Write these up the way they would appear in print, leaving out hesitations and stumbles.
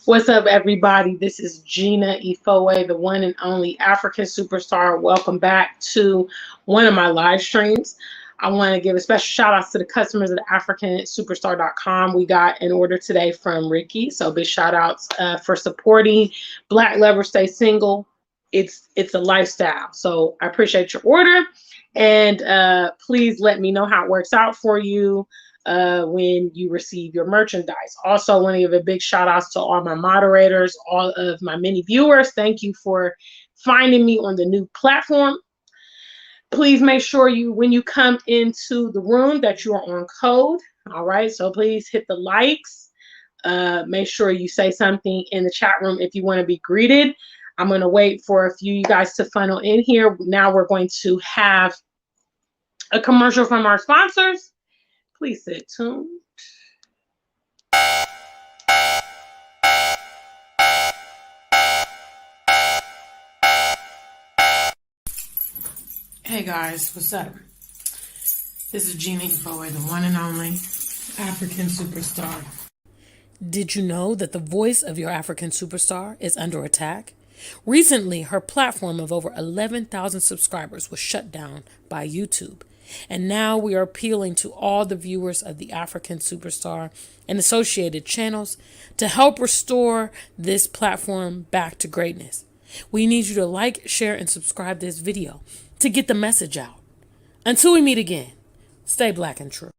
What's up, everybody? This is Gina Ifoe, the one and only African superstar. Welcome back to one of my live streams. I want to give a special shout out to the customers of the AfricanSuperstar.com. We got an order today from Ricky, so big shout outs for supporting Black Lovers Stay Single. It's a lifestyle, so I appreciate your order, and please let me know how it works out for you when you receive your merchandise. Also, want to give a big shout outs to all my moderators, all of my many viewers. Thank you for finding me on the new platform. Please make sure when you come into the room that you are on code. All right, so please hit the likes. Make sure you say something in the chat room if you want to be greeted. I'm going to wait for a few of you guys to funnel in here. Now we're going to have a commercial from our sponsors. Please stay tuned. Hey guys, what's up? This is Gina Ifoe, the one and only African superstar. Did you know that the voice of your African superstar is under attack? Recently, her platform of over 11,000 subscribers was shut down by YouTube. And now we are appealing to all the viewers of the African Superstar and associated channels to help restore this platform back to greatness. We need you to like, share, and subscribe this video to get the message out. Until we meet again, stay black and true.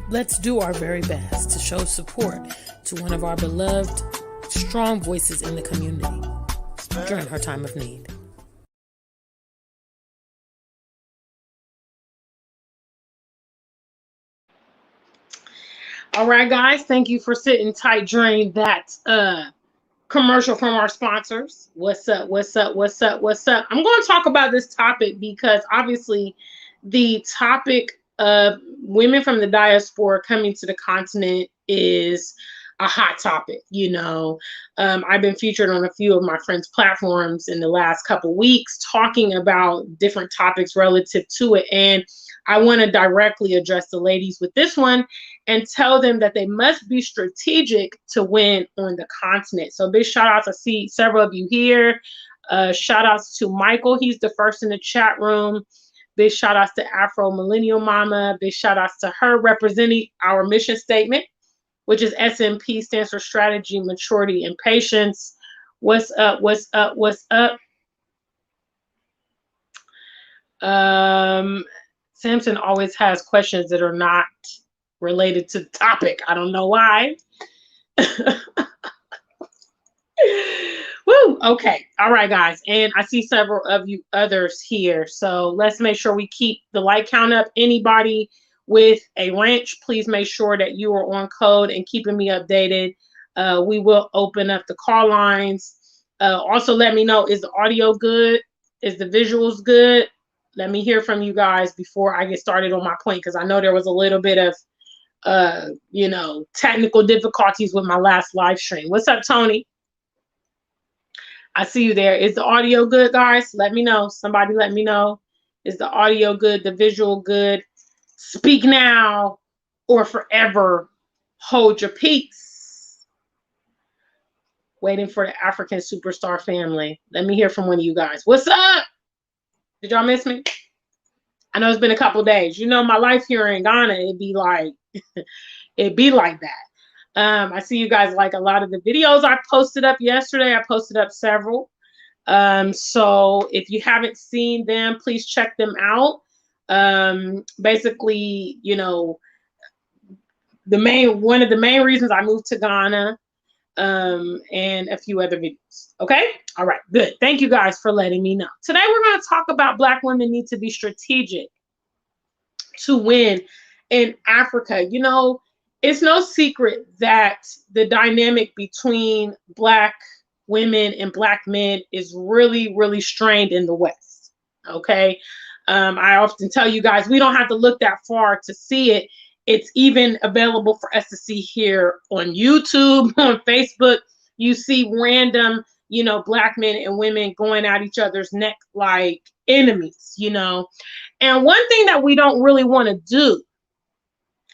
Let's do our very best to show support to one of our beloved, strong voices in the community during her time of need. All right, guys, thank you for sitting tight during that commercial from our sponsors. What's up? What's up? What's up? What's up? I'm going to talk about this topic because obviously the topic of women from the diaspora coming to the continent is a hot topic. I've been featured on a few of my friends' platforms in the last couple weeks talking about different topics relative to it. And I want to directly address the ladies with this one and tell them that they must be strategic to win on the continent. So big shout outs. I see several of you here. Shout outs to Michael. He's the first in the chat room. Big shout outs to Afro Millennial Mama. Big shout outs to her representing our mission statement, which is SMP, stands for Strategy, Maturity, and Patience. What's up? What's up? What's up? Samson always has questions that are not related to the topic. I don't know why. Woo! Okay. All right, guys. And I see several of you others here. So let's make sure we keep the like count up. Anybody with a ranch, please make sure that you are on code and keeping me updated. We will open up the call lines. Also, let me know, is the audio good? Is the visuals good? Let me hear from you guys before I get started on my point, because I know there was a little bit of technical difficulties with my last live stream. What's up, Tony? I see you there. Is the audio good, guys? Let me know. Somebody let me know. Is the audio good? The visual good? Speak now or forever hold your peace. Waiting for the African Superstar family. Let me hear from one of you guys. What's up? Did y'all miss me? I know it's been a couple days. My life here in Ghana, it'd be like that. I see you guys like a lot of the videos I posted up yesterday. I posted up several. So if you haven't seen them, please check them out. Basically, one of the main reasons I moved to Ghana, and a few other videos. Okay? All right, good. Thank you guys for letting me know. Today we're going to talk about Black women need to be strategic to win in Africa. It's no secret that the dynamic between Black women and Black men is really, really strained in the West. Okay? I often tell you guys, we don't have to look that far to see it. It's even available for us to see here on YouTube, on Facebook. You see random, Black men and women going at each other's neck like enemies, And one thing that we don't really want to do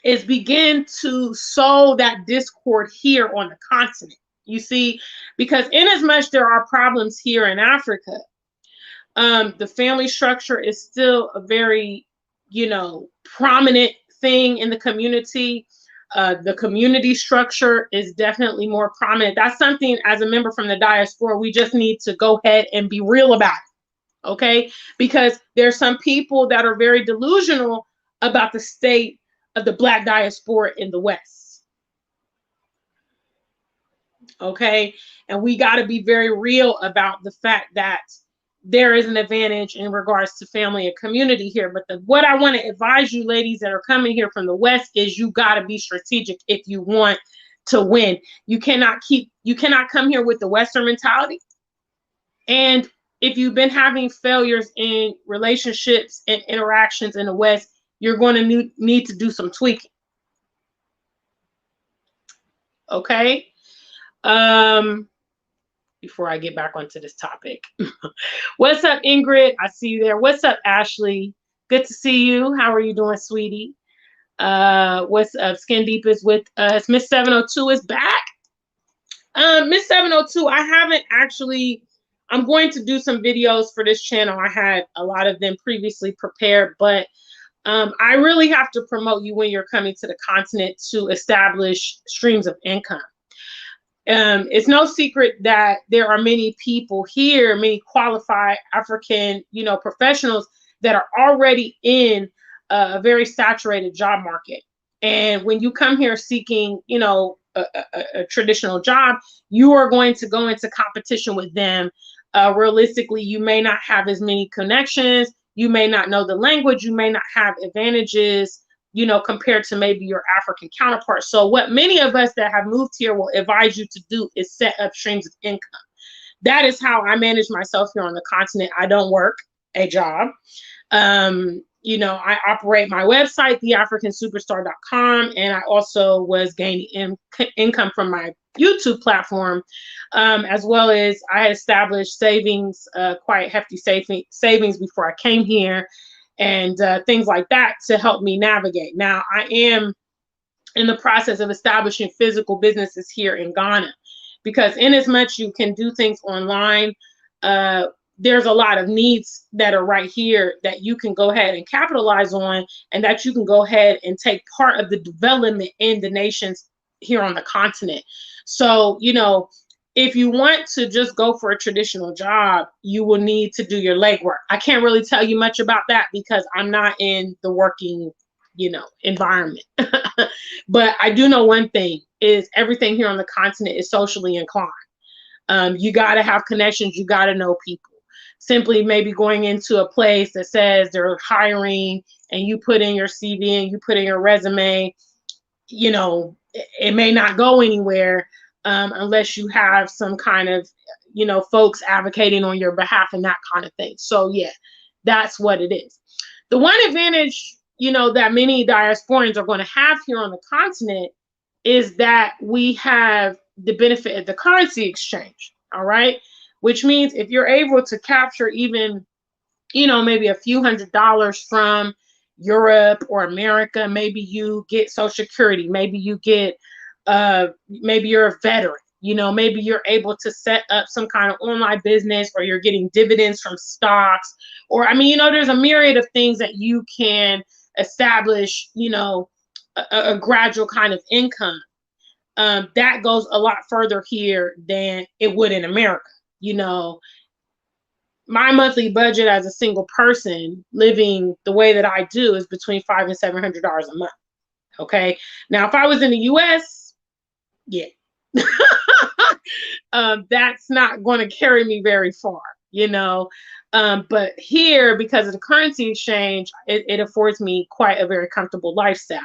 is begin to sow that discord here on the continent. You see, because in as much there are problems here in Africa, the family structure is still a very, prominent thing in the community. The community structure is definitely more prominent. That's something, as a member from the diaspora, we just need to go ahead and be real about it, okay? Because there's some people that are very delusional about the state of the Black diaspora in the West, okay? And we got to be very real about the fact that there is an advantage in regards to family and community here. But what I want to advise you ladies that are coming here from the West is you got to be strategic if you want to win. You cannot come here with the Western mentality. And if you've been having failures in relationships and interactions in the West, you're going to need to do some tweaking. Okay. Before I get back onto this topic. What's up, Ingrid? I see you there. What's up, Ashley? Good to see you. How are you doing, sweetie? What's up? Skin Deep is with us. Miss 702 is back. Miss 702, I haven't actually, I'm going to do some videos for this channel. I had a lot of them previously prepared, but I really have to promote you when you're coming to the continent to establish streams of income. It's no secret that there are many people here, many qualified African, professionals that are already in a very saturated job market. And when you come here seeking, a traditional job, you are going to go into competition with them. Realistically, you may not have as many connections. You may not know the language. You may not have advantages, compared to maybe your African counterparts. So what many of us that have moved here will advise you to do is set up streams of income. That is how I manage myself here on the continent. I don't work a job. I operate my website, theafricansuperstar.com, and I also was gaining income from my YouTube platform, as well as I established savings, quite hefty savings before I came here, and things like that to help me navigate. Now, I am in the process of establishing physical businesses here in Ghana, because in as much you can do things online, there's a lot of needs that are right here that you can go ahead and capitalize on, and that you can go ahead and take part of the development in the nations here on the continent. So, if you want to just go for a traditional job, you will need to do your legwork. I can't really tell you much about that because I'm not in the working, environment. But I do know one thing is everything here on the continent is socially inclined. You got to have connections. You got to know people. Simply maybe going into a place that says they're hiring and you put in your CV and you put in your resume, it may not go anywhere. Unless you have some kind of, folks advocating on your behalf and that kind of thing. So yeah, that's what it is. The one advantage, that many diasporans are going to have here on the continent is that we have the benefit of the currency exchange. All right. Which means if you're able to capture even, maybe a few $100s from Europe or America, maybe you get Social Security, maybe you get maybe you're a veteran, maybe you're able to set up some kind of online business, or you're getting dividends from stocks, or there's a myriad of things that you can establish, a gradual kind of income. That goes a lot further here than it would in America. My monthly budget as a single person living the way that I do is between $500 and $700 a month. Okay. Now, if I was in the US, yeah, that's not going to carry me very far, but here, because of the currency exchange, it affords me quite a very comfortable lifestyle.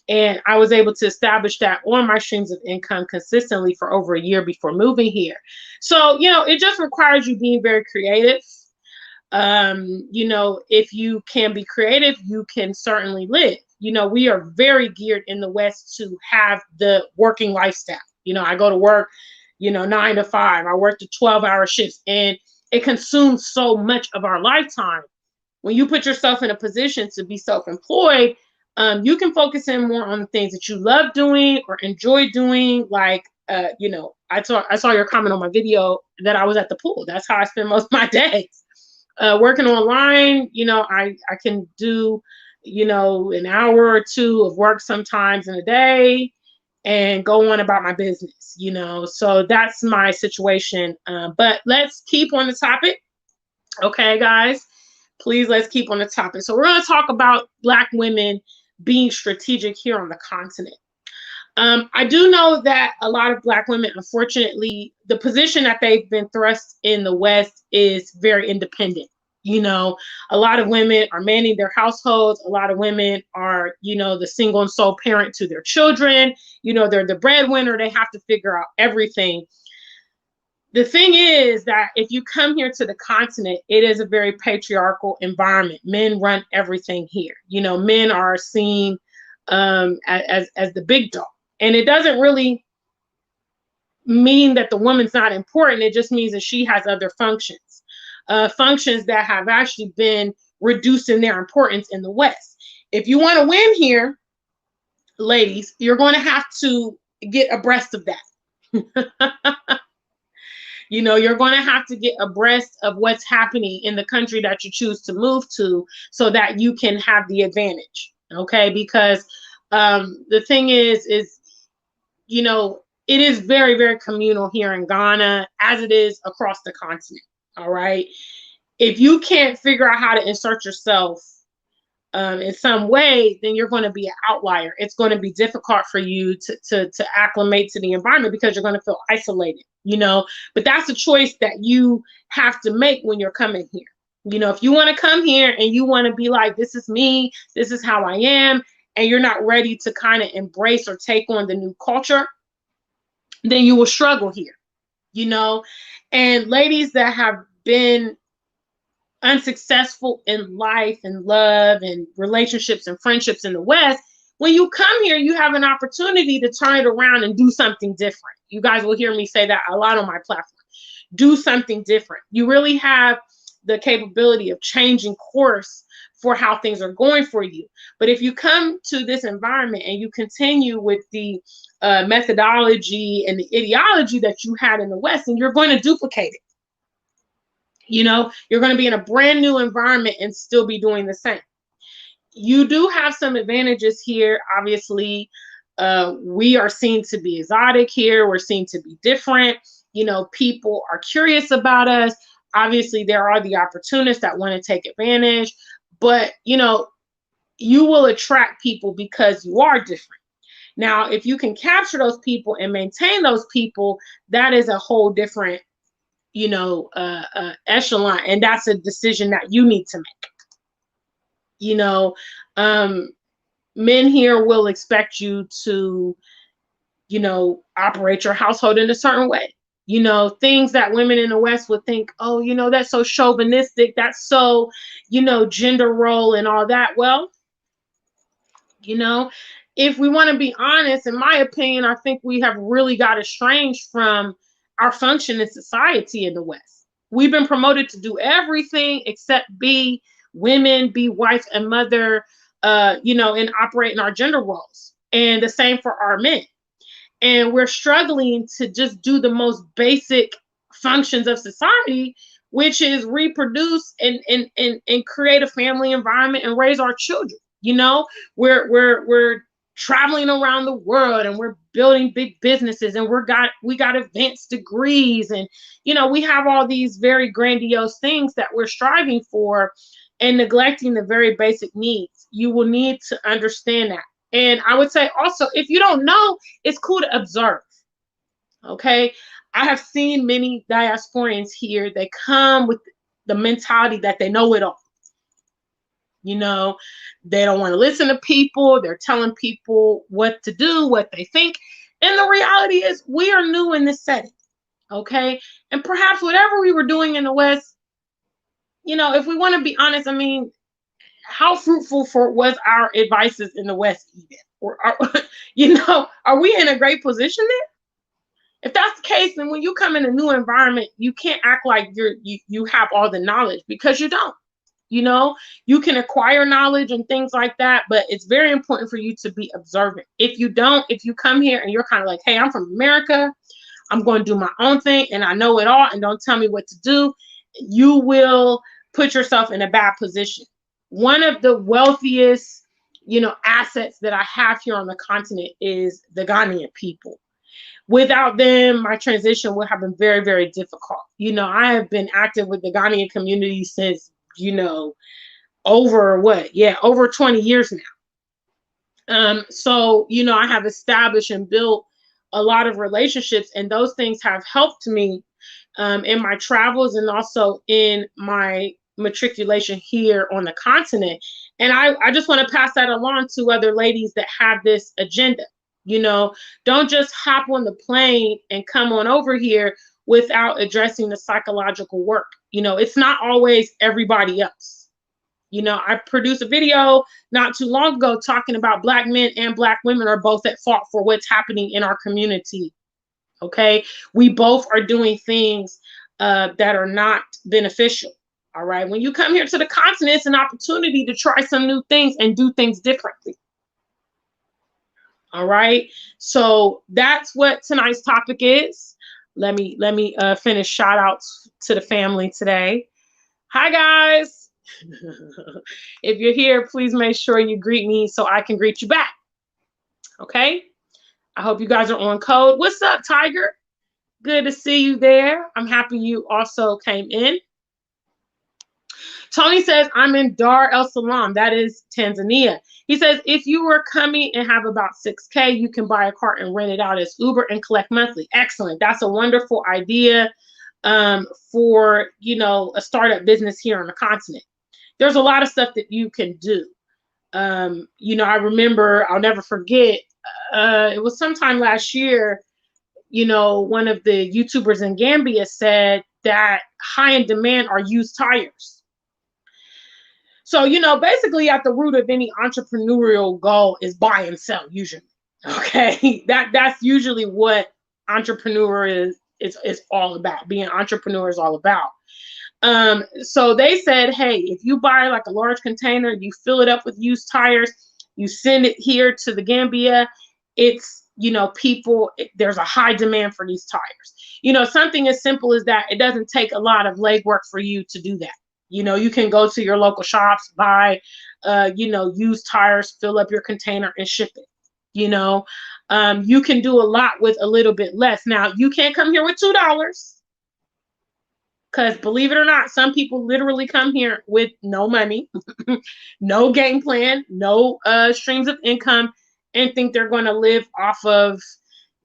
And I was able to establish that on my streams of income consistently for over a year before moving here. So, it just requires you being very creative. If you can be creative, you can certainly live. We are very geared in the West to have the working lifestyle. I go to work, 9 to 5. I work the 12-hour shifts, and it consumes so much of our lifetime. When you put yourself in a position to be self-employed, you can focus in more on the things that you love doing or enjoy doing. Like, I saw your comment on my video that I was at the pool. That's how I spend most of my days. Working online, I can do, an hour or two of work sometimes in a day and go on about my business, So that's my situation. But let's keep on the topic. Okay, guys, please, let's keep on the topic. So we're going to talk about Black women being strategic here on the continent. I do know that a lot of Black women, unfortunately, the position that they've been thrust in the West is very independent. A lot of women are manning their households. A lot of women are, the single and sole parent to their children. They're the breadwinner. They have to figure out everything. The thing is that if you come here to the continent, it is a very patriarchal environment. Men run everything here. Men are seen as the big dog. And it doesn't really mean that the woman's not important. It just means that she has other functions. Functions that have actually been reduced in their importance in the West. If you want to win here, ladies, you're going to have to get abreast of that. You're going to have to get abreast of what's happening in the country that you choose to move to so that you can have the advantage. Okay, because the thing is, it is very, very communal here in Ghana, as it is across the continent. All right. If you can't figure out how to insert yourself in some way, then you're going to be an outlier. It's going to be difficult for you to acclimate to the environment because you're going to feel isolated, but that's a choice that you have to make when you're coming here. If you want to come here and you want to be like, this is me, this is how I am, and you're not ready to kind of embrace or take on the new culture, then you will struggle here, and ladies that have been unsuccessful in life and love and relationships and friendships in the West, when you come here, you have an opportunity to turn it around and do something different. You guys will hear me say that a lot on my platform. Do something different. You really have the capability of changing course for how things are going for you. But if you come to this environment and you continue with the methodology and the ideology that you had in the West, and you're going to duplicate it. You're going to be in a brand new environment and still be doing the same. You do have some advantages here. Obviously, we are seen to be exotic here. We're seen to be different. People are curious about us. Obviously, there are the opportunists that want to take advantage, but, you will attract people because you are different. Now, if you can capture those people and maintain those people, that is a whole different, echelon. And that's a decision that you need to make. Men here will expect you to, operate your household in a certain way. Things that women in the West would think, oh, that's so chauvinistic. That's so, gender role and all that. Well, if we want to be honest, in my opinion, I think we have really got estranged from our function in society in the West. We've been promoted to do everything except be women, be wife and mother, and operate in our gender roles. And the same for our men. And we're struggling to just do the most basic functions of society, which is reproduce and create a family environment and raise our children. We're traveling around the world and we're building big businesses and we got advanced degrees and we have all these very grandiose things that we're striving for and neglecting the very basic needs. You will need to understand that. And I would say also, if you don't know, it's cool to observe. Okay. I have seen many diasporians here. They come with the mentality that they know it all. They don't want to listen to people. They're telling people what to do, what they think. And the reality is we are new in this setting. Okay. And perhaps whatever we were doing in the West, if we want to be honest, I mean, how fruitful was our advices in the West even? Or are we in a great position there? If that's the case, then when you come in a new environment, you can't act like you have all the knowledge, because you don't. You can acquire knowledge and things like that, but it's very important for you to be observant. If you come here and you're kind of like, hey, I'm from America, I'm going to do my own thing and I know it all, and don't tell me what to do, you will put yourself in a bad position. One of the wealthiest, assets that I have here on the continent is the Ghanaian people. Without them, my transition would have been very, very difficult. I have been active with the Ghanaian community since, over 20 years now. So, I have established and built a lot of relationships, and those things have helped me in my travels and also in my matriculation here on the continent. And I just want to pass that along to other ladies that have this agenda. Don't just hop on the plane and come on over here without addressing the psychological work. It's not always everybody else. I produced a video not too long ago talking about Black men and Black women are both at fault for what's happening in our community. Okay, we both are doing things that are not beneficial. All right, when you come here to the continent, it's an opportunity to try some new things and do things differently. All right, so that's what tonight's topic is. Let me finish shout outs to the family today. Hi guys. If you're here, please make sure you greet me so I can greet you back. Okay, I hope you guys are on code. What's up, Tiger? Good to see you there. I'm happy you also came in. Tony says, I'm in Dar es Salaam. That is Tanzania. He says, if you were coming and have about 6K, you can buy a car and rent it out as Uber and collect monthly. Excellent. That's a wonderful idea for, a startup business here on the continent. There's a lot of stuff that you can do. I remember, I'll never forget, it was sometime last year, one of the YouTubers in Gambia said that high in demand are used tires. So, basically at the root of any entrepreneurial goal is buy and sell usually. Okay. That's usually what entrepreneur is all about. Being an entrepreneur is all about. So they said, hey, if you buy like a large container, you fill it up with used tires, you send it here to the Gambia, it's, there's a high demand for these tires. Something as simple as that. It doesn't take a lot of legwork for you to do that. You can go to your local shops, buy, used tires, fill up your container and ship it. You can do a lot with a little bit less. Now, you can't come here with $2. Because believe it or not, some people literally come here with no money, no game plan, no streams of income, and think they're going to live off of,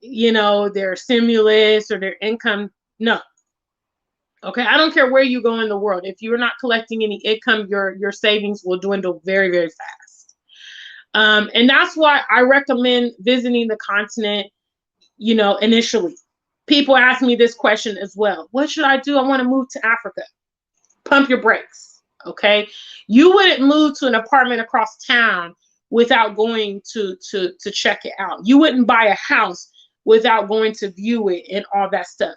their stimulus or their income. No. Okay, I don't care where you go in the world. If you're not collecting any income, your savings will dwindle very, very fast. And that's why I recommend visiting the continent, initially. People ask me this question as well. What should I do? I want to move to Africa. Pump your brakes, okay? You wouldn't move to an apartment across town without going to check it out. You wouldn't buy a house without going to view it and all that stuff.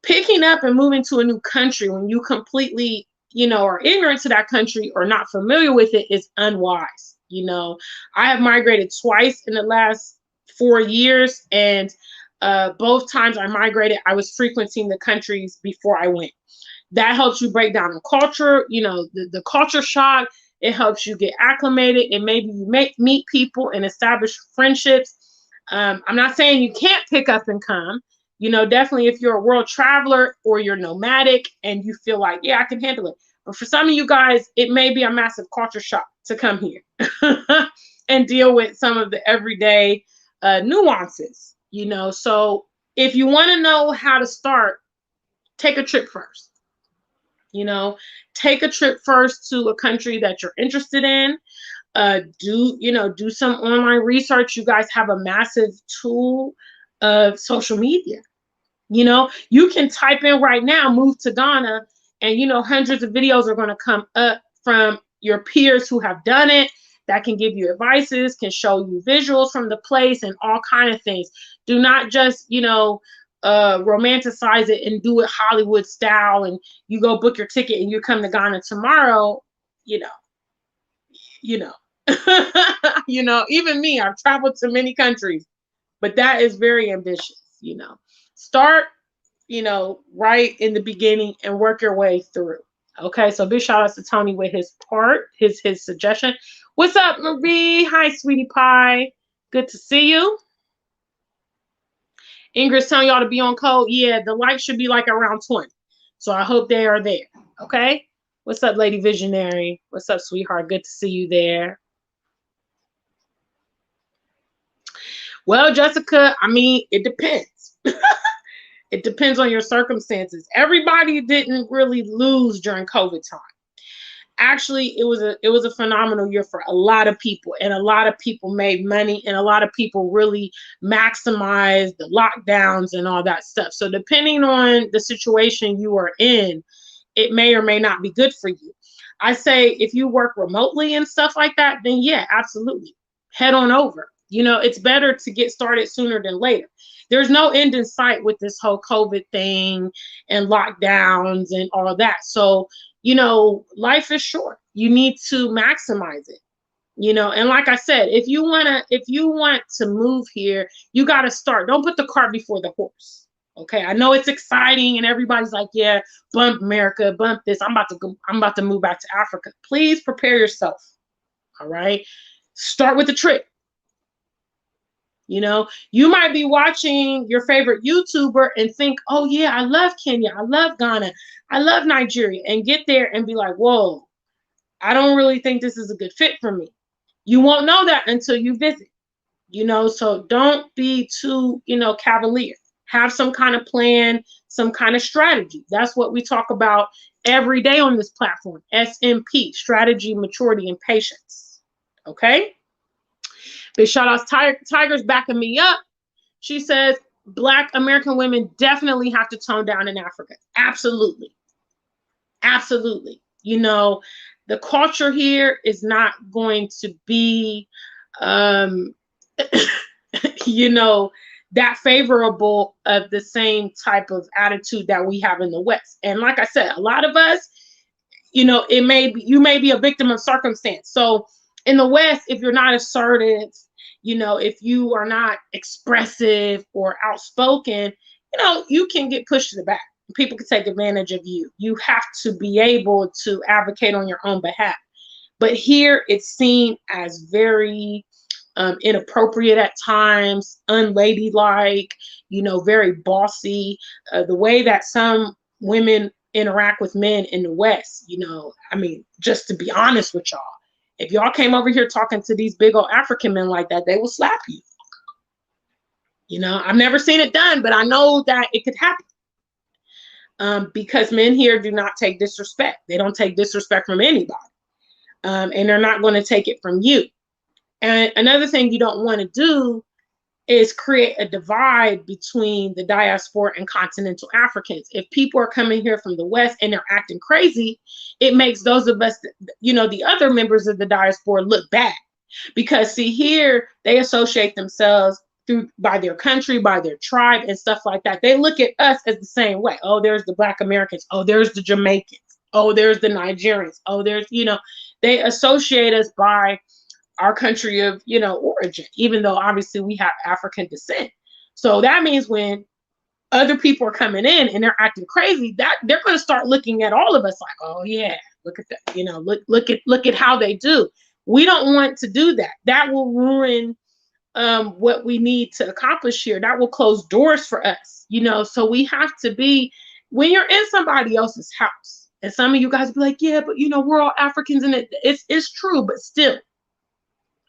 Picking up and moving to a new country when you completely, are ignorant to that country or not familiar with it is unwise. I have migrated twice in the last 4 years, and both times I migrated, I was frequenting the countries before I went. That helps you break down the culture, the culture shock. It helps you get acclimated, and maybe you meet people and establish friendships. I'm not saying you can't pick up and come. Definitely if you're a world traveler or you're nomadic and you feel like, yeah, I can handle it. But for some of you guys, it may be a massive culture shock to come here and deal with some of the everyday nuances. So if you want to know how to start, take a trip first. Take a trip first to a country that you're interested in. Do some online research. You guys have a massive tool of social media. You can type in right now, move to Ghana, and hundreds of videos are going to come up from your peers who have done it, that can give you advices, can show you visuals from the place and all kind of things. Do not just, romanticize it and do it Hollywood style and you go book your ticket and you come to Ghana tomorrow. Even me, I've traveled to many countries, but that is very ambitious. Start, right in the beginning and work your way through. Okay, so big shout out to Tony with his part, his suggestion. What's up, Marie? Hi, sweetie pie. Good to see you. Ingrid's telling y'all to be on code. Yeah, the light should be like around 20. So I hope they are there. Okay. What's up, Lady Visionary? What's up, sweetheart? Good to see you there. Well, Jessica, I mean, it depends. It depends on your circumstances. Everybody didn't really lose during COVID time. Actually, it was a phenomenal year for a lot of people, and a lot of people made money, and a lot of people really maximized the lockdowns and all that stuff. So depending on the situation you are in, it may or may not be good for you. I say if you work remotely and stuff like that, then yeah, absolutely. Head on over. It's better to get started sooner than later. There's no end in sight with this whole COVID thing and lockdowns and all of that. So, life is short. You need to maximize it. And like I said, if you want to move here, you got to start. Don't put the cart before the horse. Okay, I know it's exciting and everybody's like, yeah, bump America, bump this. I'm about to move back to Africa. Please prepare yourself. All right. Start with the trip. You might be watching your favorite YouTuber and think, oh yeah, I love Kenya, I love Ghana, I love Nigeria, and get there and be like, whoa, I don't really think this is a good fit for me. You won't know that until you visit, so don't be too, cavalier. Have some kind of plan, some kind of strategy. That's what we talk about every day on this platform. SMP, strategy, maturity, and patience. Okay? Big shout outs. Tiger's backing me up. She says, Black American women definitely have to tone down in Africa. Absolutely. Absolutely. The culture here is not going to be, that favorable of the same type of attitude that we have in the West. And like I said, a lot of us, you may be a victim of circumstance. So in the West, if you're not assertive, if you are not expressive or outspoken, you can get pushed to the back. People can take advantage of you. You have to be able to advocate on your own behalf. But here it's seen as very inappropriate at times, unladylike, very bossy. The way that some women interact with men in the West, just to be honest with y'all, if y'all came over here talking to these big old African men like that, they will slap you. I've never seen it done, but I know that it could happen. Because men here do not take disrespect. They don't take disrespect from anybody. And they're not going to take it from you. And another thing you don't want to do is create a divide between the diaspora and continental Africans. If people are coming here from the West and they're acting crazy, it makes those of us, the other members of the diaspora look bad. Because see, here they associate themselves by their country, by their tribe and stuff like that. They look at us as the same way. Oh, there's the Black Americans. Oh, there's the Jamaicans. Oh, there's the Nigerians. Oh, there's, they associate us by our country of, origin, even though obviously we have African descent. So that means when other people are coming in and they're acting crazy, that they're going to start looking at all of us like, oh yeah, look at that, look at how they do. We don't want to do that. That will ruin what we need to accomplish here. That will close doors for us, so we have to be, when you're in somebody else's house, and some of you guys be like, yeah, but we're all Africans, and it's true, but still.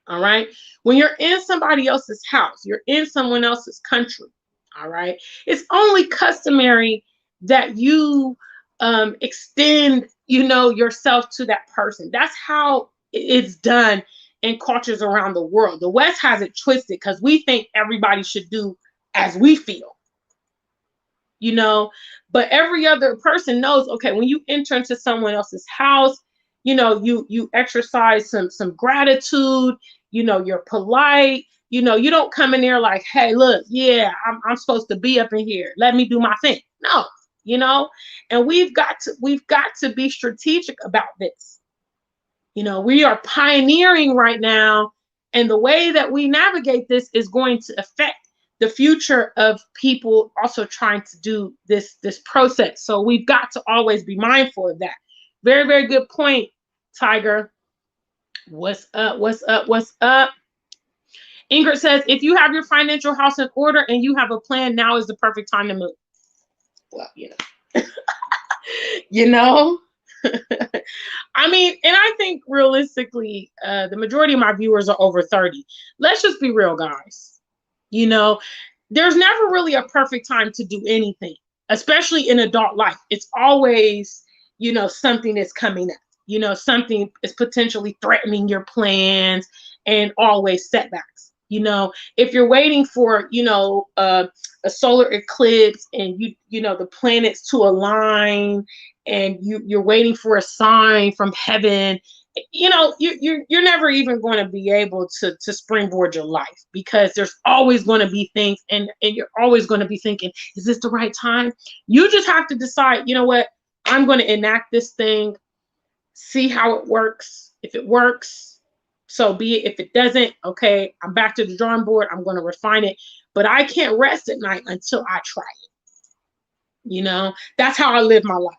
All right. When you're in somebody else's house, you're in someone else's country. All right. It's only customary that you extend, yourself to that person. That's how it's done in cultures around the world. The West has it twisted because we think everybody should do as we feel. But every other person knows, okay, when you enter into someone else's house, you exercise some gratitude. You're polite. You don't come in there like, hey, look, yeah, I'm supposed to be up in here. Let me do my thing. No, and we've got to be strategic about this. We are pioneering right now, and the way that we navigate this is going to affect the future of people also trying to do this process. So we've got to always be mindful of that. Very, very good point, Tiger. What's up? What's up? What's up? Ingrid says, if you have your financial house in order and you have a plan, now is the perfect time to move. Well, you know, I mean, and I think realistically, the majority of my viewers are over 30. Let's just be real, guys. There's never really a perfect time to do anything, especially in adult life. It's always, something that's coming up. Something is potentially threatening your plans, and always setbacks. If you're waiting for, a solar eclipse, and the planets to align, and you're waiting for a sign from heaven, you're never even going to be able to springboard your life, because there's always going to be things, and you're always going to be thinking, is this the right time? You just have to decide, you know what, I'm going to enact this thing, see how it works. If it works, so be it. If it doesn't, okay, I'm back to the drawing board. I'm going to refine it, but I can't rest at night until I try it. That's how I live my life.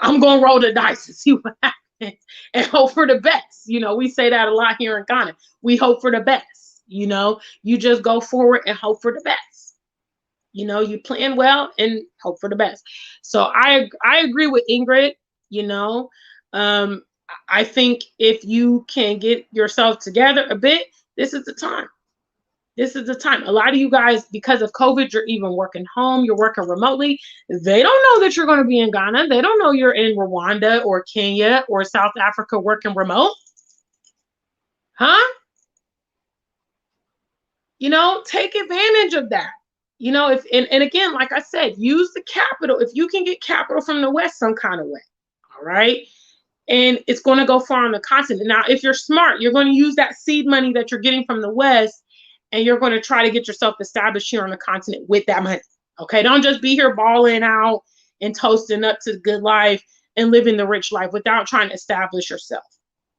I'm going to roll the dice and see what happens and hope for the best. We say that a lot here in Ghana. We hope for the best. You just go forward and hope for the best. You plan well and hope for the best. So I agree with Ingrid. I think if you can get yourself together a bit, this is the time. This is the time. A lot of you guys, because of COVID, you're even working home, you're working remotely. They don't know that you're going to be in Ghana. They don't know you're in Rwanda or Kenya or South Africa working remote. Huh? Take advantage of that. And again, like I said, use the capital. If you can get capital from the West some kind of way, all right? And it's going to go far on the continent. Now, if you're smart, you're going to use that seed money that you're getting from the West, and you're going to try to get yourself established here on the continent with that money. Okay, don't just be here balling out and toasting up to the good life and living the rich life without trying to establish yourself.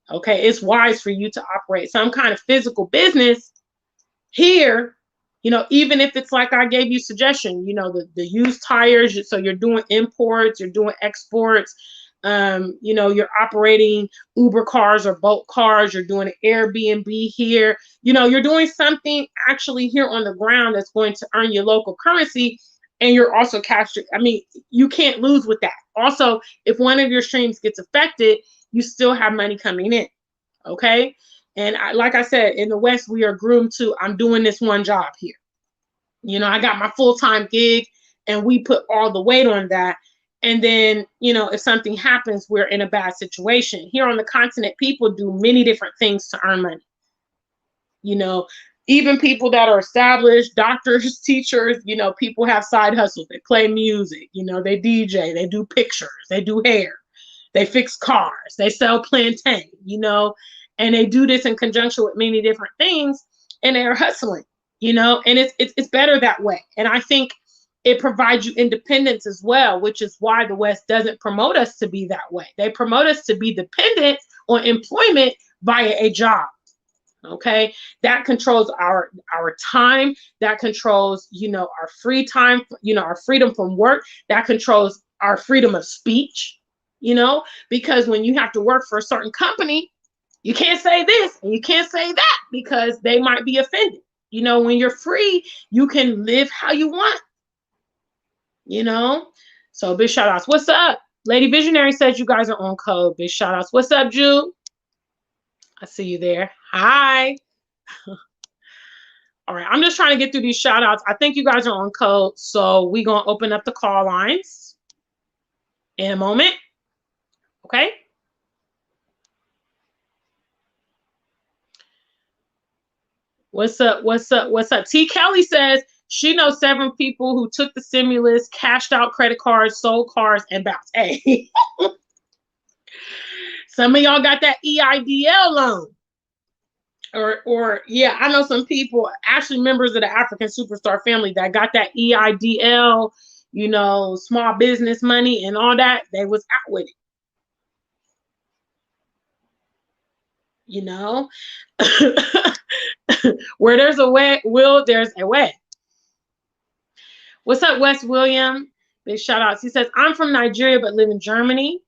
Okay, it's wise for you to operate some kind of physical business here, even if it's like I gave you suggestion, the used tires. So you're doing imports, you're doing exports. You're operating Uber cars or Bolt cars, you're doing an Airbnb here, you're doing something actually here on the ground that's going to earn you local currency, and you're also capturing. I mean, you can't lose with that. Also, if one of your streams gets affected, you still have money coming in. Okay. And like I said, in the West, we are groomed to, I'm doing this one job here. I got my full-time gig, and we put all the weight on that. And then, if something happens, we're in a bad situation. Here on the continent, people do many different things to earn money. Even people that are established, doctors, teachers, people have side hustles. They play music, they DJ, they do pictures, they do hair, they fix cars, they sell plantain, and they do this in conjunction with many different things, and they're hustling, and it's better that way. And I think it provides you independence as well, which is why the West doesn't promote us to be that way. They promote us to be dependent on employment via a job. Okay, that controls our time. That controls, our free time. Our freedom from work. That controls our freedom of speech. Because when you have to work for a certain company, you can't say this and you can't say that because they might be offended. When you're free, you can live how you want. So big shout outs. What's up? Lady Visionary says you guys are on code. Big shout outs. What's up, Jew? I see you there. Hi. All right. I'm just trying to get through these shout outs. I think you guys are on code. So we're going to open up the call lines in a moment. Okay. What's up? What's up? What's up? T. Kelly says she knows 7 people who took the stimulus, cashed out credit cards, sold cars, and bounced. Hey, some of y'all got that EIDL loan. Or yeah, I know some people, actually members of the African Superstar family, that got that EIDL, small business money and all that. They was out with it. Where there's a way, will, there's a way. What's up, Wes William? Big shout outs. He says, I'm from Nigeria but live in Germany.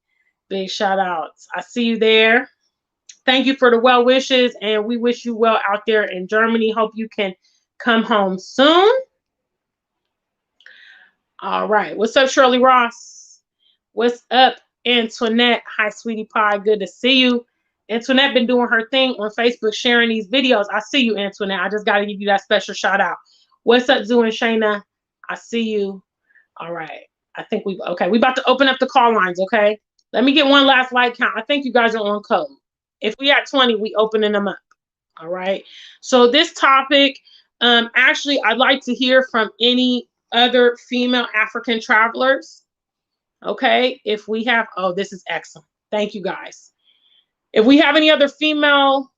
Big shout outs. I see you there. Thank you for the well wishes, and we wish you well out there in Germany. Hope you can come home soon. All right. What's up, Shirley Ross? What's up, Antoinette? Hi, sweetie pie. Good to see you. Antoinette been doing her thing on Facebook, sharing these videos. I see you, Antoinette. I just got to give you that special shout out. What's up, Zoo and Shayna? I see you. All right. I think we about to open up the call lines, okay? Let me get one last like count. I think you guys are on code. If we at 20, we opening them up. All right. So this topic, actually, I'd like to hear from any other female African travelers. Okay. If we have, oh, this is excellent. Thank you guys. If we have any other female,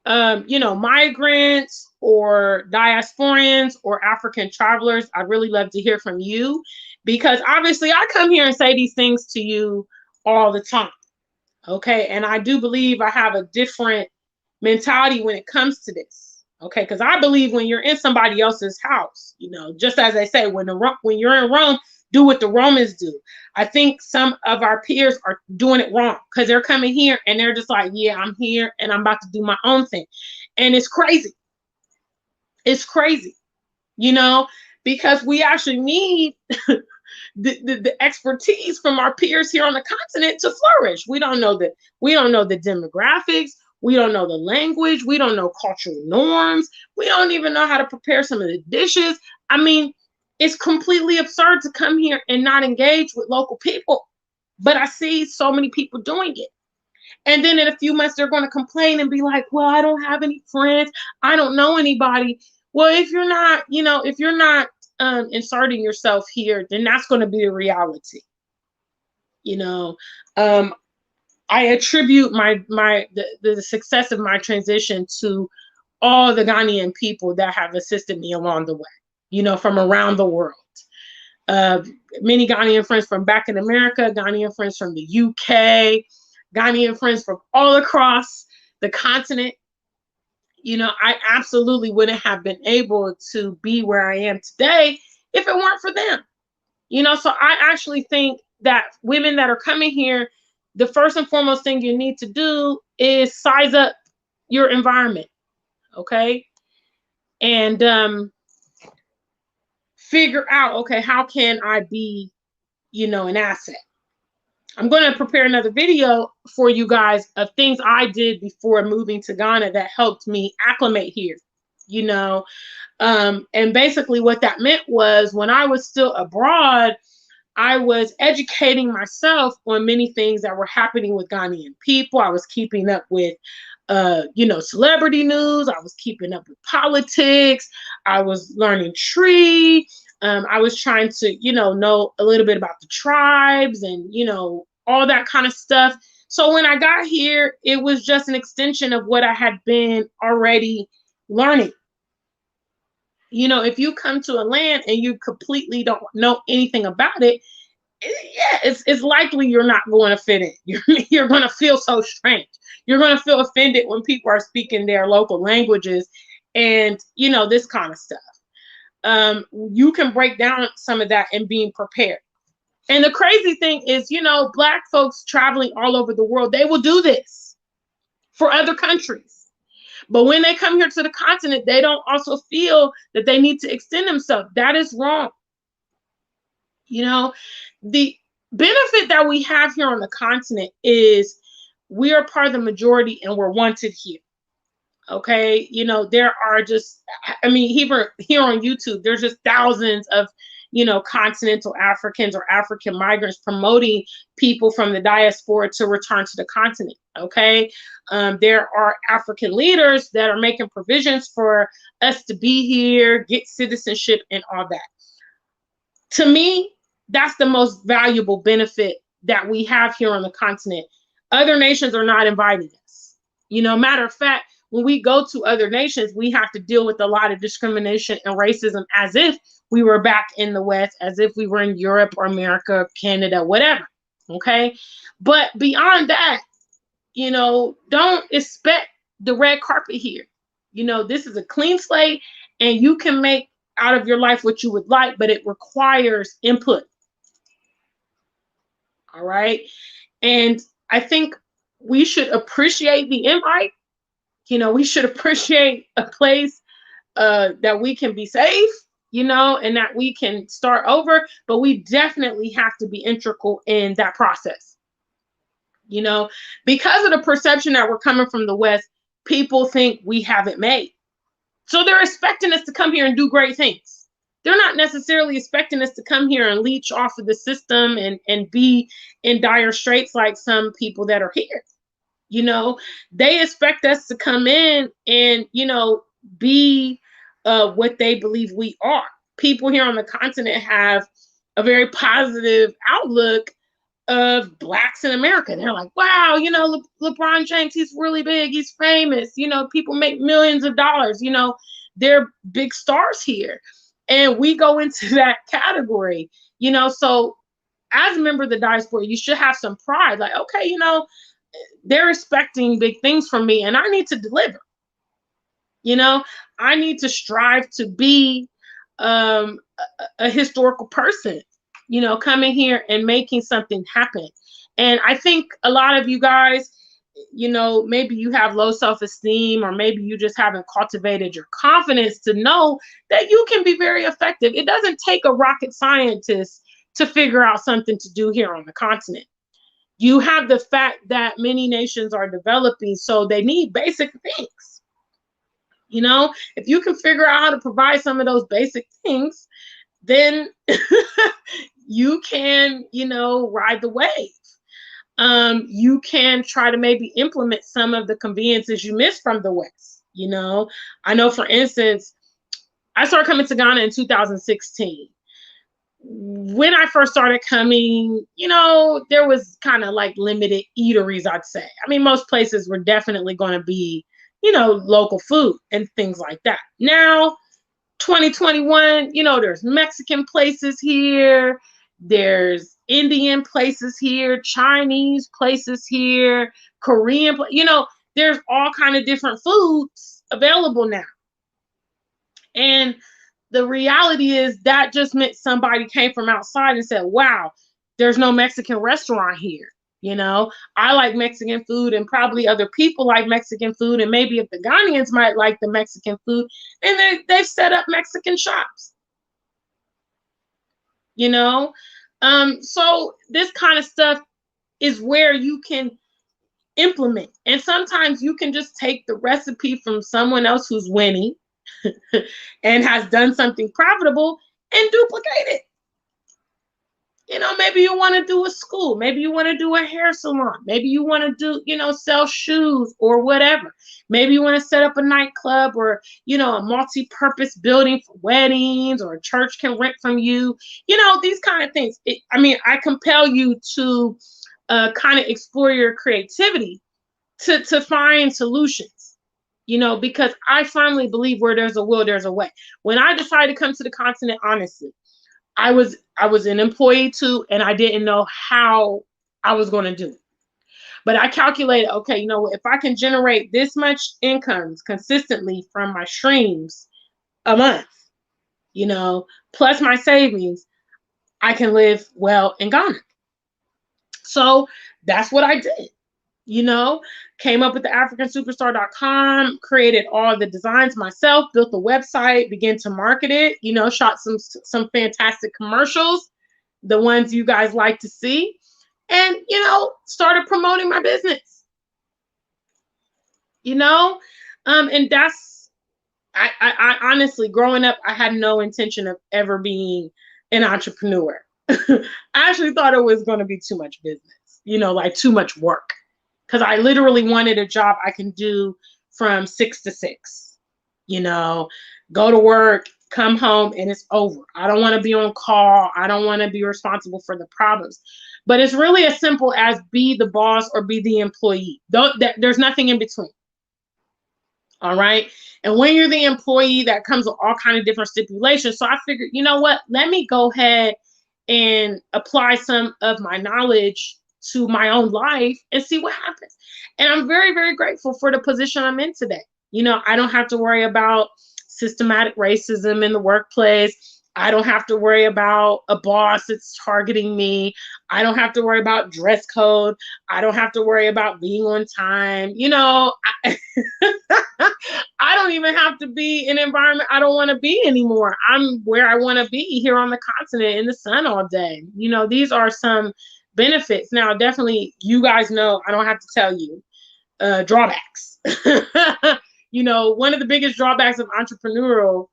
migrants or diasporans or African travelers, I'd really love to hear from you, because obviously I come here and say these things to you all the time. Okay. And I do believe I have a different mentality when it comes to this. Okay. Because I believe when you're in somebody else's house, just as they say, when you're in Rome, do what the Romans do. I think some of our peers are doing it wrong because they're coming here and they're just like, yeah, I'm here and I'm about to do my own thing. And it's crazy. It's crazy, because we actually need the expertise from our peers here on the continent to flourish. We don't know the demographics. We don't know the language. We don't know cultural norms. We don't even know how to prepare some of the dishes. I mean, it's completely absurd to come here and not engage with local people. But I see so many people doing it. And then in a few months, they're going to complain and be like, well, I don't have any friends. I don't know anybody. Well, if you're not, inserting yourself here, then that's going to be a reality. I attribute the success of my transition to all the Ghanaian people that have assisted me along the way, from around the world. Many Ghanaian friends from back in America, Ghanaian friends from the UK, Ghanaian friends from all across the continent. I absolutely wouldn't have been able to be where I am today if it weren't for them. So I actually think that women that are coming here, the first and foremost thing you need to do is size up your environment, okay? And figure out, okay, how can I be, an asset? I'm going to prepare another video for you guys of things I did before moving to Ghana that helped me acclimate here, and basically what that meant was when I was still abroad, I was educating myself on many things that were happening with Ghanaian people. I was keeping up with, celebrity news. I was keeping up with politics. I was learning Tree. I was trying to, know a little bit about the tribes and, all that kind of stuff. So when I got here, it was just an extension of what I had been already learning. If you come to a land and you completely don't know anything about it, yeah, it's likely you're not going to fit in. You're going to feel so strange. You're going to feel offended when people are speaking their local languages and, this kind of stuff. You can break down some of that in being prepared. And the crazy thing is, Black folks traveling all over the world, they will do this for other countries. But when they come here to the continent, they don't also feel that they need to extend themselves. That is wrong. The benefit that we have here on the continent is we are part of the majority and we're wanted here. Okay. There are just, here on YouTube, there's just thousands of, continental Africans or African migrants promoting people from the diaspora to return to the continent. Okay. There are African leaders that are making provisions for us to be here, get citizenship and all that. To me, that's the most valuable benefit that we have here on the continent. Other nations are not inviting us. Matter of fact, when we go to other nations, we have to deal with a lot of discrimination and racism as if we were back in the West, as if we were in Europe or America, Canada, whatever. Okay. But beyond that, don't expect the red carpet here. This is a clean slate, and you can make out of your life what you would like, but it requires input. All right. And I think we should appreciate the invite. We should appreciate a place that we can be safe, and that we can start over, but we definitely have to be integral in that process. Because of the perception that we're coming from the West, people think we have it made. So they're expecting us to come here and do great things. They're not necessarily expecting us to come here and leech off of the system and be in dire straits like some people that are here. They expect us to come in and, be what they believe we are. People here on the continent have a very positive outlook of Blacks in America. They're like, wow, LeBron James, he's really big, he's famous, people make millions of dollars, they're big stars here. And we go into that category, so as a member of the diaspora, you should have some pride. Like, okay, they're expecting big things from me, and I need to deliver. I need to strive to be a historical person, coming here and making something happen. And I think a lot of you guys, maybe you have low self-esteem, or maybe you just haven't cultivated your confidence to know that you can be very effective. It doesn't take a rocket scientist to figure out something to do here on the continent. You have the fact that many nations are developing, so they need basic things. If you can figure out how to provide some of those basic things, then you can, ride the wave. You can try to maybe implement some of the conveniences you missed from the West. I know, for instance, I started coming to Ghana in 2016. When I first started coming, there was kind of like limited eateries, I'd say. I mean, most places were definitely going to be, local food and things like that. Now, 2021, there's Mexican places here, there's Indian places here, Chinese places here, Korean, there's all kind of different foods available now. And the reality is that just meant somebody came from outside and said, wow, there's no Mexican restaurant here. I like Mexican food, and probably other people like Mexican food, and maybe if the Ghanaians might like the Mexican food, and they've set up Mexican shops. So this kind of stuff is where you can implement. And sometimes you can just take the recipe from someone else who's winning and has done something profitable and duplicate it. Maybe you want to do a school, maybe you want to do a hair salon, maybe you want to do, sell shoes or whatever. Maybe you want to set up a nightclub, or, a multi-purpose building for weddings, or a church can rent from you, these kind of things. I compel you to kind of explore your creativity to find solutions, because I firmly believe where there's a will, there's a way. When I decided to come to the continent, honestly, I was an employee too, and I didn't know how I was going to do it. But I calculated, okay, if I can generate this much income consistently from my streams a month, plus my savings, I can live well in Ghana. So that's what I did. Came up with the AfricanSuperstar.com, created all the designs myself, built the website, began to market it, shot some fantastic commercials, the ones you guys like to see, and, started promoting my business, and that's, I honestly, growing up, I had no intention of ever being an entrepreneur. I actually thought it was going to be too much business, like too much work. Because I literally wanted a job I can do from 6 to 6, go to work, come home, and it's over. I don't want to be on call. I don't want to be responsible for the problems. But it's really as simple as be the boss or be the employee. There's nothing in between. All right. And when you're the employee, that comes with all kinds of different stipulations. So I figured, you know what? Let me go ahead and apply some of my knowledge to my own life and see what happens. And I'm very, very grateful for the position I'm in today. You know, I don't have to worry about systematic racism in the workplace. I don't have to worry about a boss that's targeting me. I don't have to worry about dress code. I don't have to worry about being on time. You know, I don't even have to be in an environment I don't want to be anymore. I'm where I want to be here on the continent in the sun all day. You know, these are some benefits. Now, definitely, you guys know I don't have to tell you drawbacks. You know, one of the biggest drawbacks of entrepreneurial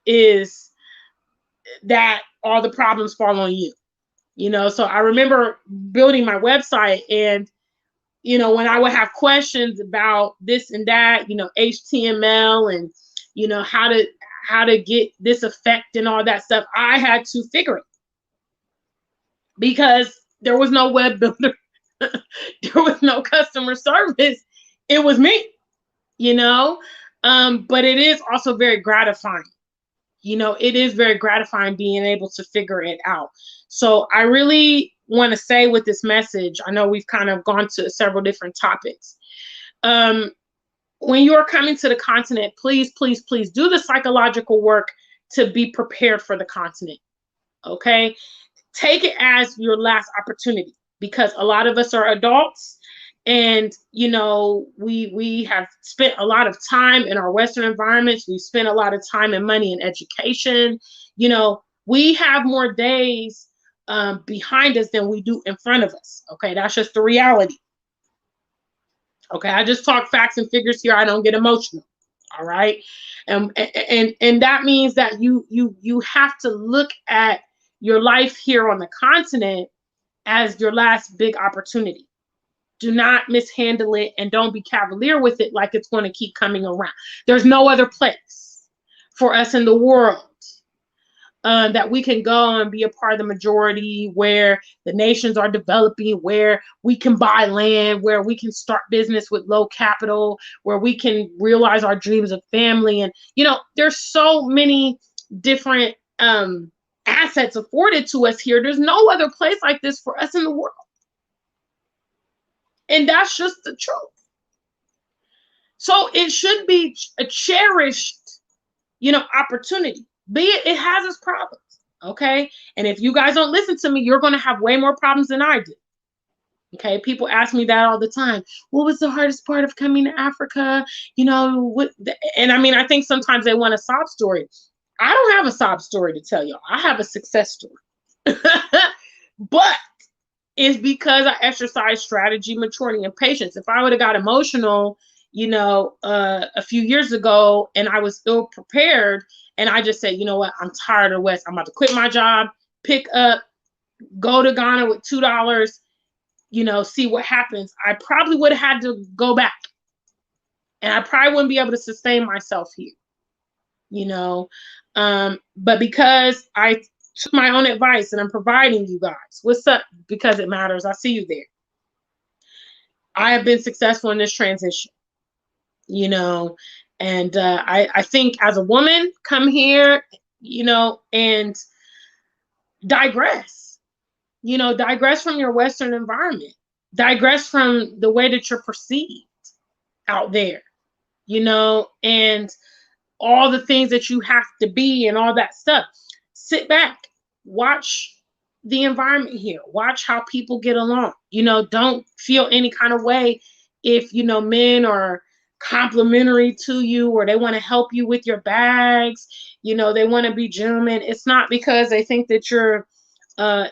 is that all the problems fall on you. You know, so I remember building my website, and you know, when I would have questions about this and that, you know, HTML and you know how to get this effect and all that stuff, I had to figure it because there was no web builder, there was no customer service. It was me, you know. But it is also very gratifying. You know, it is very gratifying being able to figure it out. So I really want to say with this message, I know we've kind of gone to several different topics. Um, when you're coming to the continent, please, please, please do the psychological work to be prepared for the continent. Okay. Take it as your last opportunity because a lot of us are adults and you know we have spent a lot of time in our Western environments. We spent a lot of time and money in education. You know, we have more days behind us than we do in front of us. Okay, that's just the reality. Okay, I just talk facts and figures here. I don't get emotional. All right, and that means that you have to look at your life here on the continent as your last big opportunity. Do not mishandle it and don't be cavalier with it like it's going to keep coming around. There's no other place for us in the world that we can go and be a part of the majority, where the nations are developing, where we can buy land, where we can start business with low capital, where we can realize our dreams of family. And, you know, there's so many different assets afforded to us here. There's no other place like this for us in the world. And that's just the truth. So it should be a cherished, you know, opportunity. Be it has its problems. Okay. And if you guys don't listen to me, you're going to have way more problems than I do. Okay. People ask me that all the time. What was the hardest part of coming to Africa? You know, what, and I mean, I think sometimes they want a sob story. I don't have a sob story to tell y'all. I have a success story. But it's because I exercise strategy, maturity, and patience. If I would have got emotional, you know, a few years ago and I was ill prepared and I just said, you know what, I'm tired of West. I'm about to quit my job, pick up, go to Ghana with $2, you know, see what happens. I probably would have had to go back and I probably wouldn't be able to sustain myself here, you know. But because I took my own advice and I'm providing you guys, what's up? Because it matters. I see you there. I have been successful in this transition, you know, and I think as a woman, come here, you know, and digress, you know, digress from your Western environment, digress from the way that you're perceived out there, you know, and all the things that you have to be and all that stuff. Sit back, watch the environment here, watch how people get along. You know, don't feel any kind of way if, you know, men are complimentary to you or they want to help you with your bags, you know, they want to be gentlemen. It's not because they think that you're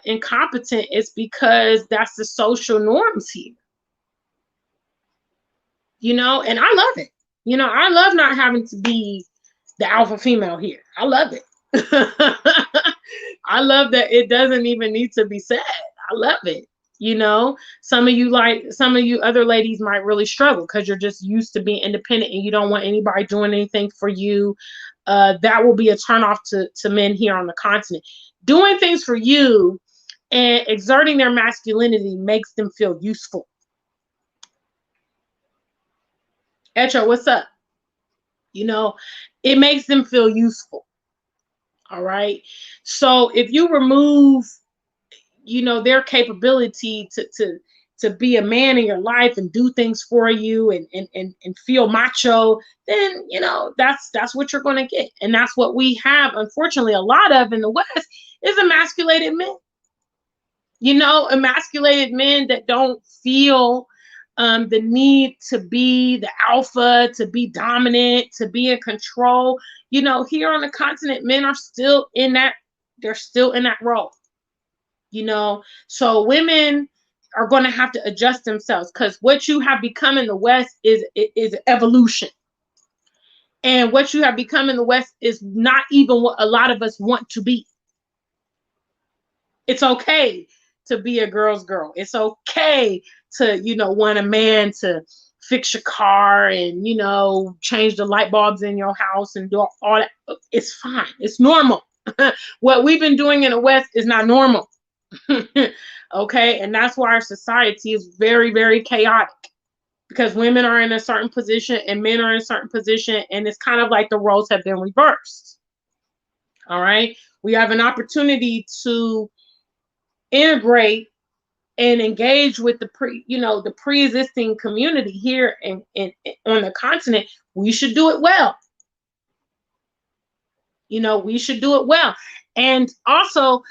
incompetent. It's because that's the social norms here, you know, and I love it. You know, I love not having to be the alpha female here. I love it. I love that it doesn't even need to be said. I love it. You know, some of you other ladies might really struggle because you're just used to being independent and you don't want anybody doing anything for you. That will be a turnoff to men here on the continent. Doing things for you and exerting their masculinity makes them feel useful. Echo, what's up? You know, it makes them feel useful. All right. So if you remove, you know, their capability to to be a man in your life and do things for you and feel macho, then you know that's what you're going to get. And that's what we have, unfortunately, a lot of in the West is emasculated men. You know, emasculated men that don't feel the need to be the alpha, to be dominant, to be in control. You know, here on the continent, men are still in that, they're still in that role. You know, so women are going to have to adjust themselves, because what you have become in the West is evolution. And what you have become in the West is not even what a lot of us want to be. It's okay to be a girl's girl. It's okay to, you know, want a man to fix your car and, you know, change the light bulbs in your house and do all that. It's fine. It's normal. What we've been doing in the West is not normal. Okay. And that's why our society is very, very chaotic, because women are in a certain position and men are in a certain position. And it's kind of like the roles have been reversed. All right. We have an opportunity to integrate and engage with the pre-existing community here in on the continent. We should do it well. You know, we should do it well. And also,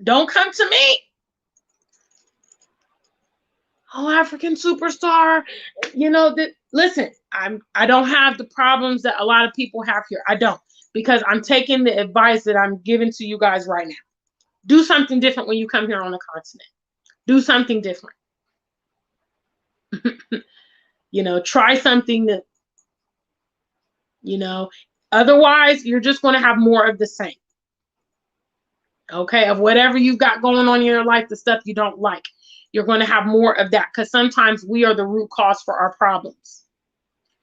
don't come to me, oh, African superstar, you know, that listen, I don't have the problems that a lot of people have here. I don't, because I'm taking the advice that I'm giving to you guys right now. Do something different when you come here on the continent. Do something different. You know, try something that, you know, otherwise you're just going to have more of the same. Okay, of whatever you've got going on in your life, the stuff you don't like, you're going to have more of that, because sometimes we are the root cause for our problems.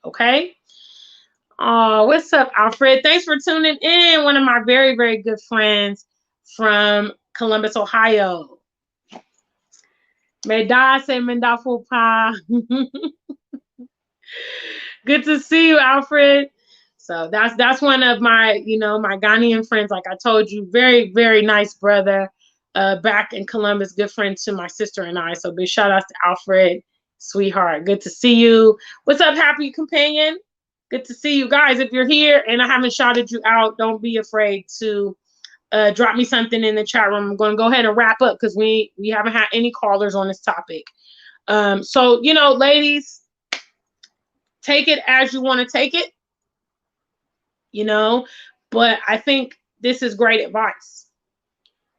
Okay. Oh, what's up, Alfred? Thanks for tuning in. One of my very, very good friends from Columbus, Ohio. Medase Mendafupa. Good to see you, Alfred. So that's one of my, you know, my Ghanaian friends. Like I told you, very, very nice brother back in Columbus, good friend to my sister and I. So big shout out to Alfred, sweetheart. Good to see you. What's up, happy companion? Good to see you guys. If you're here and I haven't shouted you out, don't be afraid to drop me something in the chat room. I'm going to go ahead and wrap up because we haven't had any callers on this topic. So, you know, ladies, take it as you want to take it, you know, but I think this is great advice.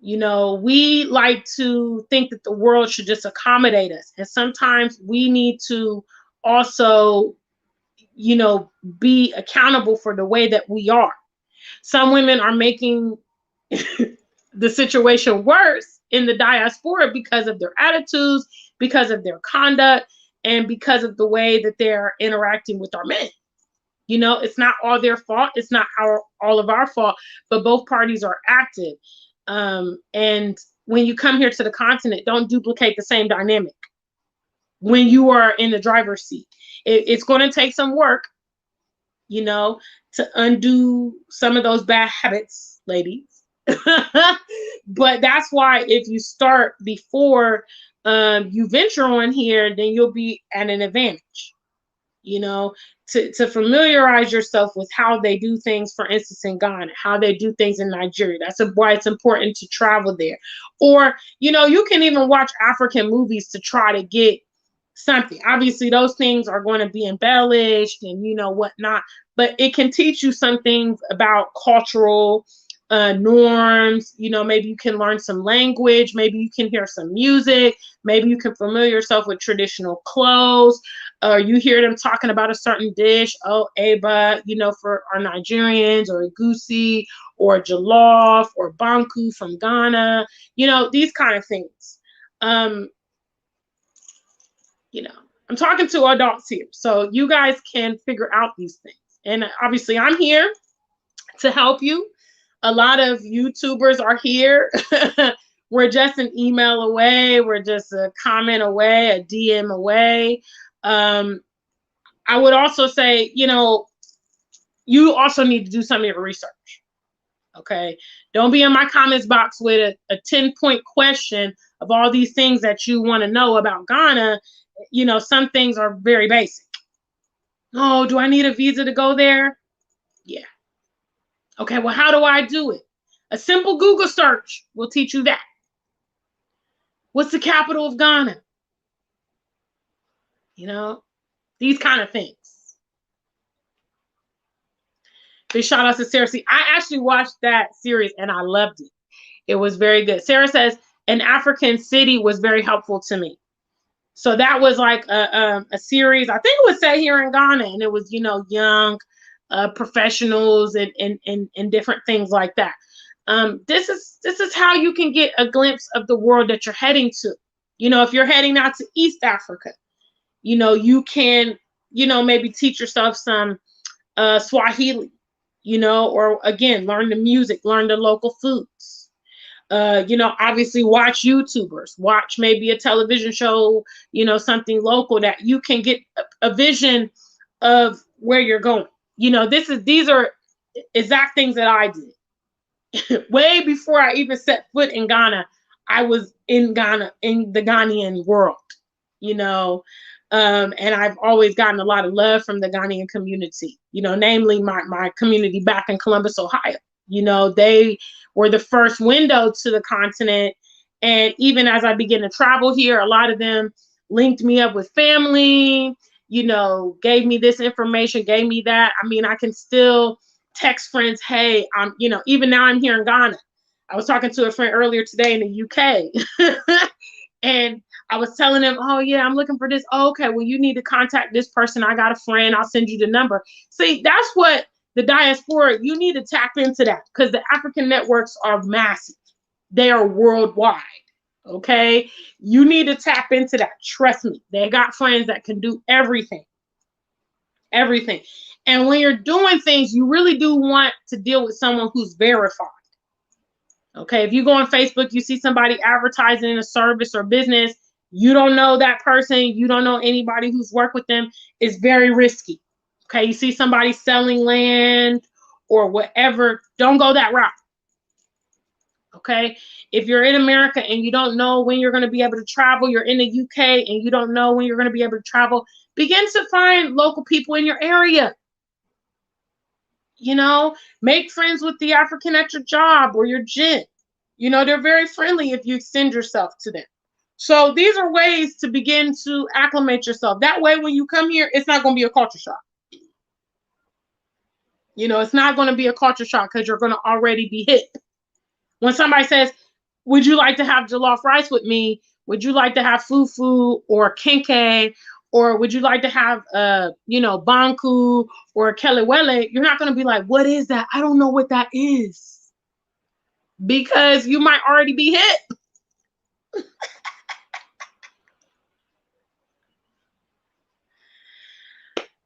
You know, we like to think that the world should just accommodate us. And sometimes we need to also, you know, be accountable for the way that we are. Some women are making the situation worse in the diaspora because of their attitudes, because of their conduct, and because of the way that they're interacting with our men. You know, it's not all their fault. It's not all of our fault, but both parties are active. And when you come here to the continent, don't duplicate the same dynamic when you are in the driver's seat. It's going to take some work, you know, to undo some of those bad habits, ladies. But that's why if you start before you venture on here, then you'll be at an advantage, you know, to familiarize yourself with how they do things, for instance, in Ghana, how they do things in Nigeria. That's why it's important to travel there. Or, you know, you can even watch African movies to try to get something. Obviously, those things are going to be embellished and, you know, whatnot, but it can teach you some things about cultural norms. You know, maybe you can learn some language, maybe you can hear some music, maybe you can familiar yourself with traditional clothes, or you hear them talking about a certain dish, oh, eba, you know, for our Nigerians, or egusi, or jollof, or banku from Ghana, you know, these kind of things. You know, I'm talking to adults here, so you guys can figure out these things. And obviously I'm here to help you. A lot of YouTubers are here. We're just an email away. We're just a comment away, a DM away. I would also say, you know, you also need to do some of your research. Okay. Don't be in my comments box with a 10-point question of all these things that you want to know about Ghana, you know, some things are very basic. Oh, do I need a visa to go there? Yeah. Okay, well, how do I do it? A simple Google search will teach you that. What's the capital of Ghana? You know, these kind of things. Big shout out to Sarah. See, I actually watched that series and I loved it. It was very good. Sarah says, an African city was very helpful to me. So that was like a series. I think it was set here in Ghana, and it was, you know, young professionals and different things like that. This is how you can get a glimpse of the world that you're heading to. You know, if you're heading out to East Africa, you know, you can, you know, maybe teach yourself some Swahili, you know, or again, learn the music, learn the local foods. You know, obviously watch YouTubers, watch maybe a television show, you know, something local that you can get a vision of where you're going. You know, these are exact things that I did. Way before I even set foot in Ghana, I was in Ghana, in the Ghanaian world, you know. And I've always gotten a lot of love from the Ghanaian community, you know, namely my community back in Columbus, Ohio. You know, they were the first window to the continent. And even as I began to travel here, a lot of them linked me up with family, you know, gave me this information, gave me that. I mean, I can still text friends, hey, I'm, you know, even now I'm here in Ghana. I was talking to a friend earlier today in the UK. And I was telling them, oh, yeah, I'm looking for this. Oh, okay, well, you need to contact this person. I got a friend. I'll send you the number. See, that's what the diaspora, you need to tap into that, because the African networks are massive. They are worldwide. Okay. You need to tap into that. Trust me. They got friends that can do everything. Everything. And when you're doing things, you really do want to deal with someone who's verified. Okay. If you go on Facebook, you see somebody advertising a service or business, you don't know that person, you don't know anybody who's worked with them, it's very risky. Okay, you see somebody selling land or whatever, don't go that route. Okay, if you're in America and you don't know when you're going to be able to travel, you're in the UK and you don't know when you're going to be able to travel, begin to find local people in your area. You know, make friends with the African at your job or your gym. You know, they're very friendly if you extend yourself to them. So these are ways to begin to acclimate yourself. That way, when you come here, it's not going to be a culture shock. You know, it's not going to be a culture shock because you're going to already be hip. When somebody says, would you like to have jollof rice with me? Would you like to have fufu or kenkey? Or would you like to have, you know, banku or kelewele? You're not going to be like, what is that? I don't know what that is. Because you might already be hip.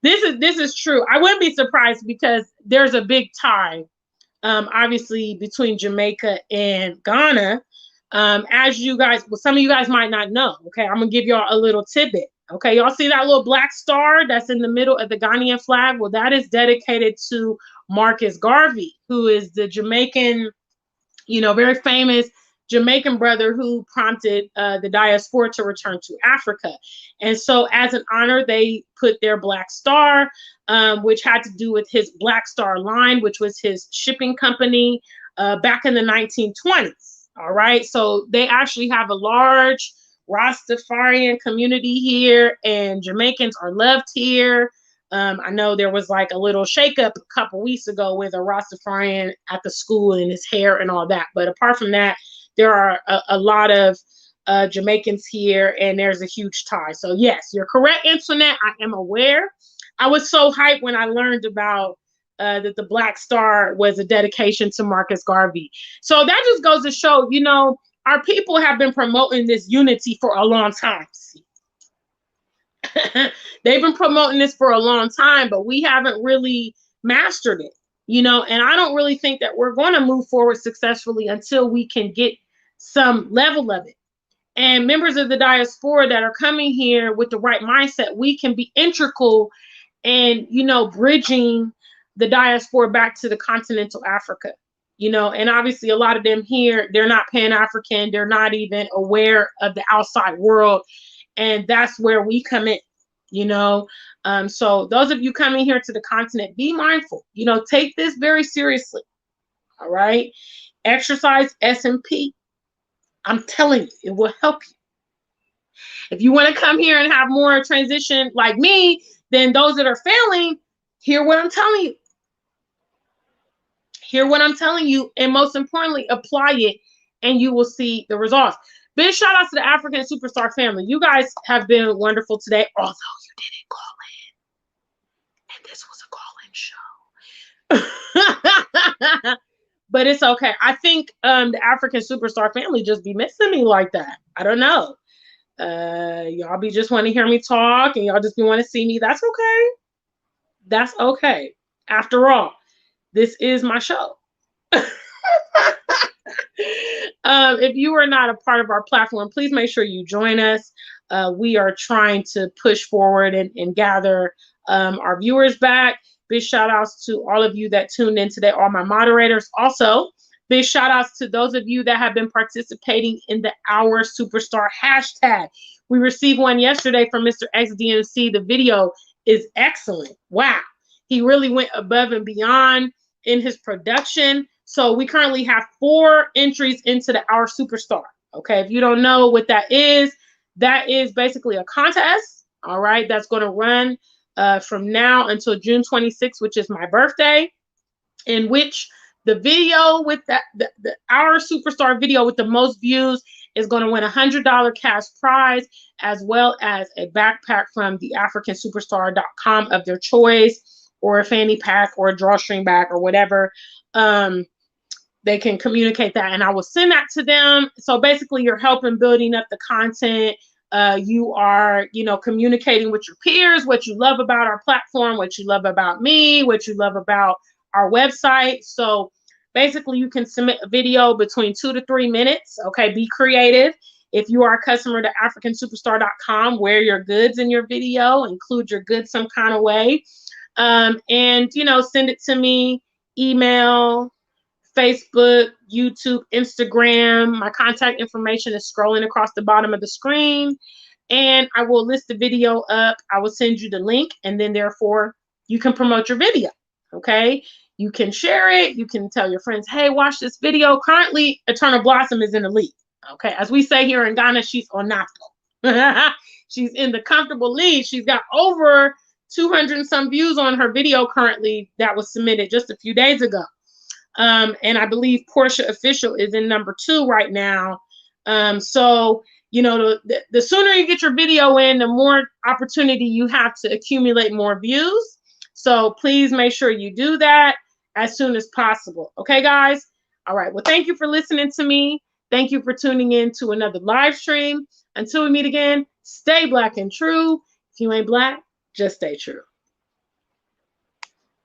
This is true. I wouldn't be surprised because there's a big tie, obviously, between Jamaica and Ghana. As you guys, well, some of you guys might not know. Okay, I'm gonna give y'all a little tidbit. Okay, y'all see that little black star that's in the middle of the Ghanaian flag? Well, that is dedicated to Marcus Garvey, who is the Jamaican, you know, very famous Jamaican brother who prompted the diaspora to return to Africa. And so as an honor, they put their black star, which had to do with his Black Star Line, which was his shipping company back in the 1920s. All right. So they actually have a large Rastafarian community here, and Jamaicans are loved here. I know there was like a little shakeup a couple weeks ago with a Rastafarian at the school and his hair and all that. But apart from that, there are a lot of Jamaicans here, and there's a huge tie. So yes, you're correct, Internet. I am aware. I was so hyped when I learned about that the Black Star was a dedication to Marcus Garvey. So that just goes to show, you know, our people have been promoting this unity for a long time. They've been promoting this for a long time, but we haven't really mastered it, you know, and I don't really think that we're going to move forward successfully until we can get some level of it. And members of the diaspora that are coming here with the right mindset, we can be integral and, you know, bridging the diaspora back to the continental Africa. you know, and obviously a lot of them here, they're not Pan-African, they're not even aware of the outside world. And that's where we come in, you know. So those of you coming here to the continent, be mindful, you know, take this very seriously. All right. Exercise SMP. I'm telling you, it will help you. If you want to come here and have more transition like me, then those that are failing, hear what I'm telling you. Hear what I'm telling you, and most importantly, apply it, and you will see the results. Big shout out to the African Superstar family. You guys have been wonderful today, although you didn't call in, and this was a call-in show. But it's okay. I think the African Superstar family just be missing me like that. I don't know. Y'all be just want to hear me talk, and y'all just be want to see me. That's okay. That's okay. After all, this is my show. If you are not a part of our platform, please make sure you join us. We are trying to push forward and gather our viewers back. Big shout outs to all of you that tuned in today, all my moderators. Also, big shout outs to those of you that have been participating in the Our Superstar hashtag. We received one yesterday from Mr. XDMC. The video is excellent. Wow. He really went above and beyond in his production. So we currently have 4 entries into the Our Superstar. Okay, if you don't know what that is basically a contest. All right, that's going to run from now until June 26th, which is my birthday, in which the video with the Our Superstar video with the most views is going to win a $100 cash prize, as well as a backpack from the AfricanSuperstar.com of their choice, or a fanny pack or a drawstring bag or whatever. They can communicate that, and I will send that to them. So basically, you're helping building up the content. You are, you know, communicating with your peers what you love about our platform, what you love about me, what you love about our website. So basically, you can submit a video between 2 to 3 minutes. Okay, be creative. If you are a customer to AfricanSuperstar.com, wear your goods in your video, include your goods some kind of way, and, you know, send it to me, email, Facebook, YouTube, Instagram. My contact information is scrolling across the bottom of the screen, and I will list the video up. I will send you the link, and then therefore you can promote your video. Okay, you can share it. You can tell your friends, hey, watch this video. Currently, Eternal Blossom is in the lead. Okay, as we say here in Ghana, she's onafto. She's in the comfortable lead. She's got over 200 and some views on her video currently that was submitted just a few days ago. And I believe Portia Official is in number 2 right now. So, you know, the sooner you get your video in, the more opportunity you have to accumulate more views. So please make sure you do that as soon as possible. Okay, guys? All right. Well, thank you for listening to me. Thank you for tuning in to another live stream. Until we meet again, stay black and true. If you ain't black, just stay true.